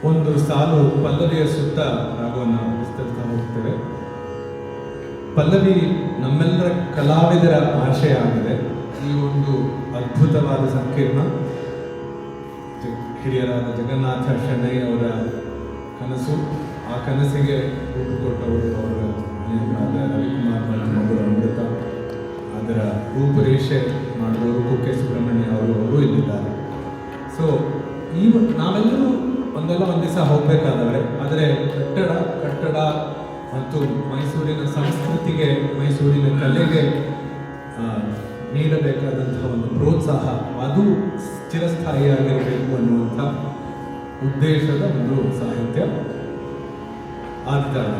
ಒಂದು ಸಾಲು ಪಲ್ಲವಿಯ ಸುತ್ತ ರಾಗವನ್ನು ವಿಸ್ತರಿಸ್ತಾ ಹೋಗ್ತೇವೆ. ಪಲ್ಲವಿ ನಮ್ಮೆಲ್ಲರ ಕಲಾವಿದರ ಆಶಯ ಆಗಿದೆ. ಈ ಒಂದು ಅದ್ಭುತವಾದ ಸಂಕೀರ್ಣ ಹಿರಿಯರಾದ ಜಗನ್ನಾಥ ಶೆಣೈ ಅವರ ಕನಸು. ಆ ಕನಸಿಗೆ ರೂಪು ಕೊಟ್ಟವರು ಅವರ ಮನೆಯವರಾದ ರವಿಕುಮಾರ್ ಅವರ ಅಮೃತ. ಅದರ ರೂಪರೇಷೆ ಮಾಡಿದವರು ಕುಕ್ಕೆ ಸುಬ್ರಹ್ಮಣ್ಯ ಅವರು ಇಲ್ಲಿದ್ದಾರೆ. ಸೊ ನಾವೆಲ್ಲರೂ ಒಂದಲ್ಲ ಒಂದು ದಿವಸ ಹೋಗಬೇಕಾದವರೆ. ಆದರೆ ಕಟ್ಟಡ ಮತ್ತು ಮೈಸೂರಿನ ಸಂಸ್ಕೃತಿಗೆ, ಮೈಸೂರಿನ ಕಲೆಗೆ ನೀಡಬೇಕಾದಂತಹ ಒಂದು ಪ್ರೋತ್ಸಾಹ ಅದು ಚಿರಸ್ಥಾಯಿಯಾಗಿರಬೇಕು ಅನ್ನುವಂಥ ಉದ್ದೇಶದ ಒಂದು ಸಾಹಿತ್ಯ ಆದಿತಾಳ.